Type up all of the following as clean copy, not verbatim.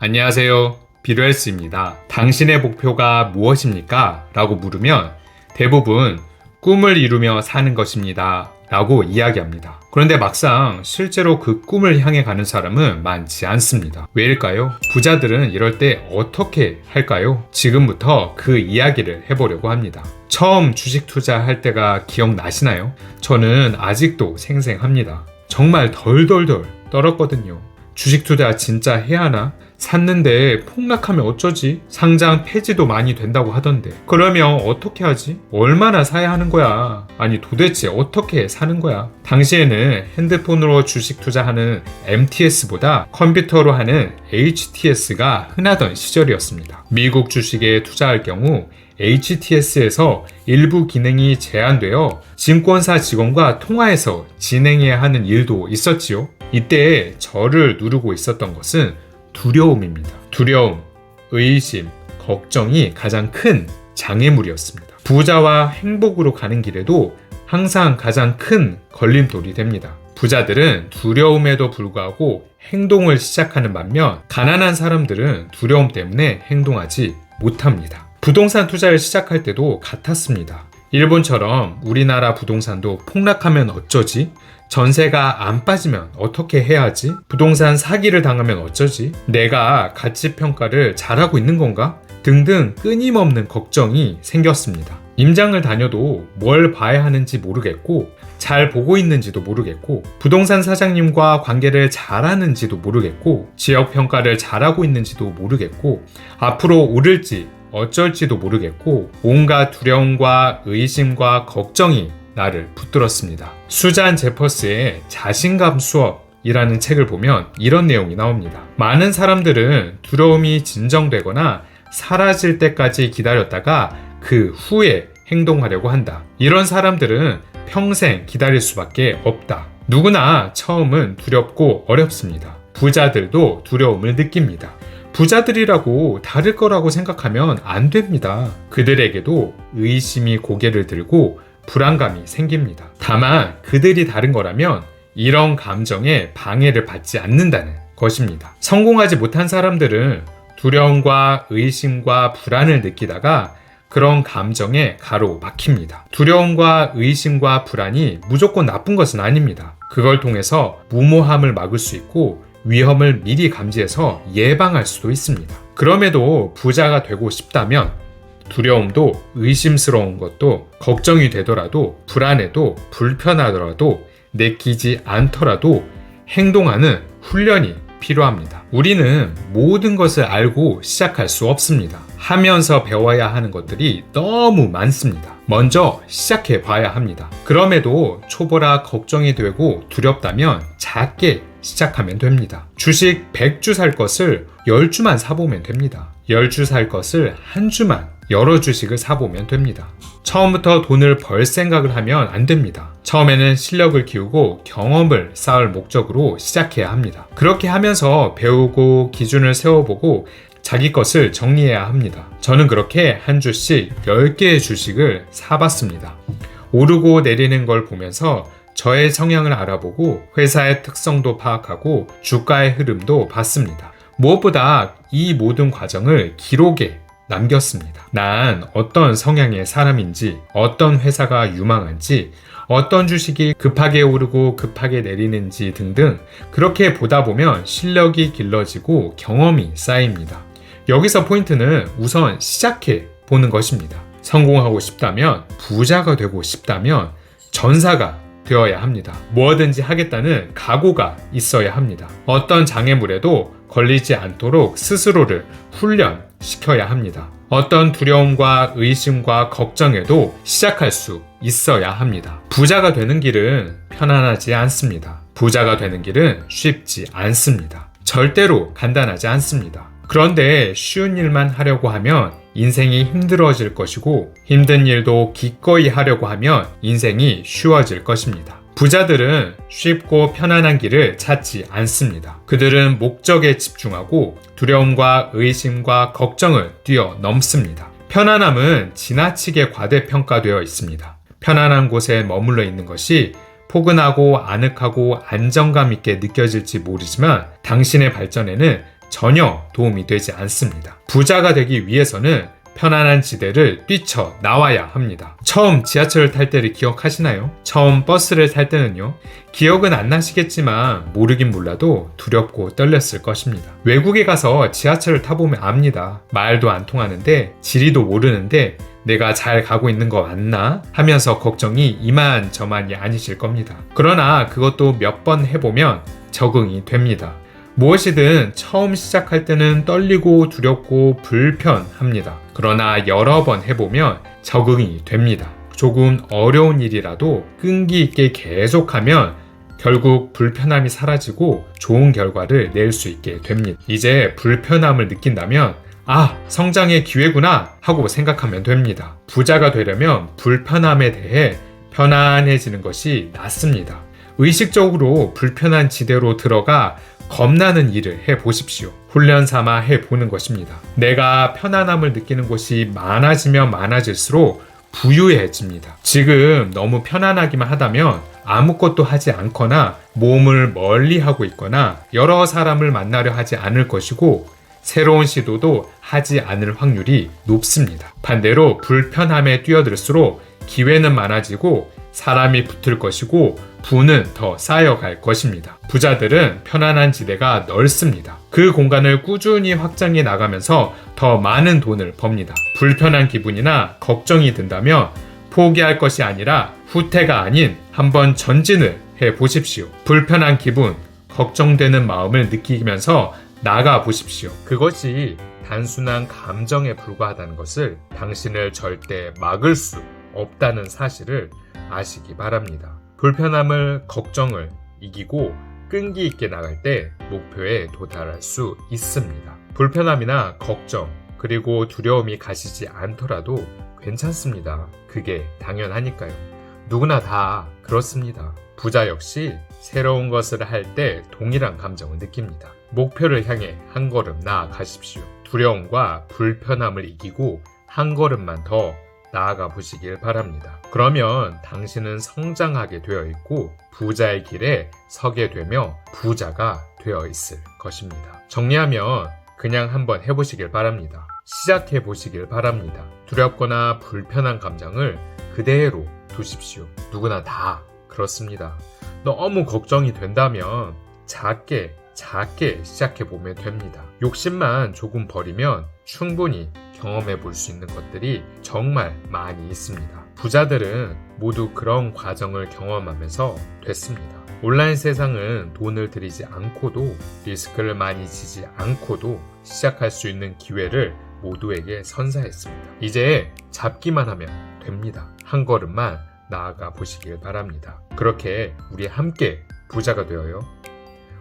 안녕하세요. 비루헬스입니다. 당신의 목표가 무엇입니까? 라고 물으면 대부분 꿈을 이루며 사는 것입니다. 라고 이야기합니다. 그런데 막상 실제로 그 꿈을 향해 가는 사람은 많지 않습니다. 왜일까요? 부자들은 이럴 때 어떻게 할까요? 지금부터 그 이야기를 해보려고 합니다. 처음 주식 투자할 때가 기억나시나요? 저는 아직도 생생합니다. 정말 덜덜덜 떨었거든요. 주식 투자 진짜 해야 하나? 샀는데 폭락하면 어쩌지? 상장 폐지도 많이 된다고 하던데. 그러면 어떻게 하지? 얼마나 사야 하는 거야? 아니 도대체 어떻게 사는 거야? 당시에는 핸드폰으로 주식 투자하는 MTS보다 컴퓨터로 하는 HTS가 흔하던 시절이었습니다. 미국 주식에 투자할 경우 HTS에서 일부 기능이 제한되어 증권사 직원과 통화해서 진행해야 하는 일도 있었지요. 이때 저를 누르고 있었던 것은 두려움입니다. 두려움, 의심, 걱정이 가장 큰 장애물이었습니다. 부자와 행복으로 가는 길에도 항상 가장 큰 걸림돌이 됩니다. 부자들은 두려움에도 불구하고 행동을 시작하는 반면 가난한 사람들은 두려움 때문에 행동하지 못합니다. 부동산 투자를 시작할 때도 같았습니다. 일본처럼 우리나라 부동산도 폭락하면 어쩌지? 전세가 안 빠지면 어떻게 해야 하지? 부동산 사기를 당하면 어쩌지? 내가 가치평가를 잘하고 있는 건가? 등등 끊임없는 걱정이 생겼습니다. 임장을 다녀도 뭘 봐야 하는지 모르겠고 잘 보고 있는지도 모르겠고 부동산 사장님과 관계를 잘하는지도 모르겠고 지역평가를 잘하고 있는지도 모르겠고 앞으로 오를지 어쩔지도 모르겠고 온갖 두려움과 의심과 걱정이 나를 붙들었습니다. 수잔 제퍼스의 자신감 수업이라는 책을 보면 이런 내용이 나옵니다. 많은 사람들은 두려움이 진정되거나 사라질 때까지 기다렸다가 그 후에 행동하려고 한다. 이런 사람들은 평생 기다릴 수밖에 없다. 누구나 처음은 두렵고 어렵습니다. 부자들도 두려움을 느낍니다. 부자들이라고 다를 거라고 생각하면 안 됩니다. 그들에게도 의심이 고개를 들고 불안감이 생깁니다. 다만 그들이 다른 거라면 이런 감정에 방해를 받지 않는다는 것입니다. 성공하지 못한 사람들은 두려움과 의심과 불안을 느끼다가 그런 감정에 가로막힙니다. 두려움과 의심과 불안이 무조건 나쁜 것은 아닙니다. 그걸 통해서 무모함을 막을 수 있고 위험을 미리 감지해서 예방할 수도 있습니다. 그럼에도 부자가 되고 싶다면 두려움도 의심스러운 것도 걱정이 되더라도 불안해도 불편하더라도 내키지 않더라도 행동하는 훈련이 필요합니다. 우리는 모든 것을 알고 시작할 수 없습니다. 하면서 배워야 하는 것들이 너무 많습니다. 먼저 시작해 봐야 합니다. 그럼에도 초보라 걱정이 되고 두렵다면 작게 시작하면 됩니다. 주식 100주 살 것을 10주만 사보면 됩니다. 10주 살 것을 한 주만 여러 주식을 사보면 됩니다. 처음부터 돈을 벌 생각을 하면 안 됩니다. 처음에는 실력을 키우고 경험을 쌓을 목적으로 시작해야 합니다. 그렇게 하면서 배우고 기준을 세워보고 자기 것을 정리해야 합니다. 저는 그렇게 한 주씩 10개의 주식을 사봤습니다. 오르고 내리는 걸 보면서 저의 성향을 알아보고 회사의 특성도 파악하고 주가의 흐름도 봤습니다. 무엇보다 이 모든 과정을 기록에 남겼습니다. 난 어떤 성향의 사람인지, 어떤 회사가 유망한지, 어떤 주식이 급하게 오르고 급하게 내리는지 등등 그렇게 보다 보면 실력이 길러지고 경험이 쌓입니다. 여기서 포인트는 우선 시작해 보는 것입니다. 성공하고 싶다면, 부자가 되고 싶다면 전사가 되어야 합니다. 뭐든지 하겠다는 각오가 있어야 합니다. 어떤 장애물에도 걸리지 않도록 스스로를 훈련시켜야 합니다. 어떤 두려움과 의심과 걱정에도 시작할 수 있어야 합니다. 부자가 되는 길은 편안하지 않습니다. 부자가 되는 길은 쉽지 않습니다. 절대로 간단하지 않습니다. 그런데 쉬운 일만 하려고 하면 인생이 힘들어질 것이고 힘든 일도 기꺼이 하려고 하면 인생이 쉬워질 것입니다. 부자들은 쉽고 편안한 길을 찾지 않습니다. 그들은 목적에 집중하고 두려움과 의심과 걱정을 뛰어넘습니다. 편안함은 지나치게 과대평가되어 있습니다. 편안한 곳에 머물러 있는 것이 포근하고 아늑하고 안정감 있게 느껴질지 모르지만 당신의 발전에는 전혀 도움이 되지 않습니다. 부자가 되기 위해서는 편안한 지대를 뛰쳐 나와야 합니다. 처음 지하철을 탈 때를 기억하시나요? 처음 버스를 탈 때는요? 기억은 안 나시겠지만 모르긴 몰라도 두렵고 떨렸을 것입니다. 외국에 가서 지하철을 타보면 압니다. 말도 안 통하는데 지리도 모르는데 내가 잘 가고 있는 거 맞나? 하면서 걱정이 이만저만이 아니실 겁니다. 그러나 그것도 몇 번 해보면 적응이 됩니다. 무엇이든 처음 시작할 때는 떨리고 두렵고 불편합니다. 그러나 여러 번 해보면 적응이 됩니다. 조금 어려운 일이라도 끈기 있게 계속하면 결국 불편함이 사라지고 좋은 결과를 낼 수 있게 됩니다. 이제 불편함을 느낀다면 성장의 기회구나 하고 생각하면 됩니다. 부자가 되려면 불편함에 대해 편안해지는 것이 낫습니다. 의식적으로 불편한 지대로 들어가 겁나는 일을 해보십시오. 훈련 삼아 해보는 것입니다. 내가 편안함을 느끼는 곳이 많아지면 많아질수록 부유해집니다. 지금 너무 편안하기만 하다면 아무것도 하지 않거나 몸을 멀리 하고 있거나 여러 사람을 만나려 하지 않을 것이고 새로운 시도도 하지 않을 확률이 높습니다. 반대로 불편함에 뛰어들수록 기회는 많아지고 사람이 붙을 것이고 부는 더 쌓여갈 것입니다. 부자들은 편안한 지대가 넓습니다. 그 공간을 꾸준히 확장해 나가면서 더 많은 돈을 법니다. 불편한 기분이나 걱정이 든다면 포기할 것이 아니라 후퇴가 아닌 한번 전진을 해보십시오. 불편한 기분, 걱정되는 마음을 느끼면서 나가 보십시오. 그것이 단순한 감정에 불과하다는 것을 당신을 절대 막을 수 없다는 사실을 아시기 바랍니다. 불편함을, 걱정을 이기고 끈기 있게 나갈 때 목표에 도달할 수 있습니다. 불편함이나 걱정, 그리고 두려움이 가시지 않더라도 괜찮습니다. 그게 당연하니까요. 누구나 다 그렇습니다. 부자 역시 새로운 것을 할 때 동일한 감정을 느낍니다. 목표를 향해 한 걸음 나아가십시오. 두려움과 불편함을 이기고 한 걸음만 더 나아가 보시길 바랍니다. 그러면 당신은 성장하게 되어 있고 부자의 길에 서게 되며 부자가 되어 있을 것입니다. 정리하면 그냥 한번 해보시길 바랍니다. 시작해 보시길 바랍니다. 두렵거나 불편한 감정을 그대로 두십시오. 누구나 다 그렇습니다. 너무 걱정이 된다면 작게 시작해 보면 됩니다. 욕심만 조금 버리면 충분히 경험해 볼 수 있는 것들이 정말 많이 있습니다. 부자들은 모두 그런 과정을 경험하면서 됐습니다. 온라인 세상은 돈을 들이지 않고도 리스크를 많이 지지 않고도 시작할 수 있는 기회를 모두에게 선사했습니다. 이제 잡기만 하면 됩니다. 한 걸음만 나아가 보시길 바랍니다. 그렇게 우리 함께 부자가 되어요.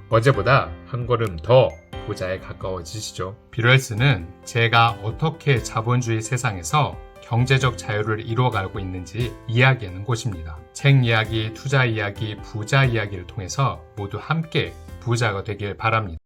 어제보다 한 걸음 더 부자에 가까워지시죠. 비럴스는 제가 어떻게 자본주의 세상에서 경제적 자유를 이루어가고 있는지 이야기하는 곳입니다. 책 이야기, 투자 이야기, 부자 이야기를 통해서 모두 함께 부자가 되길 바랍니다.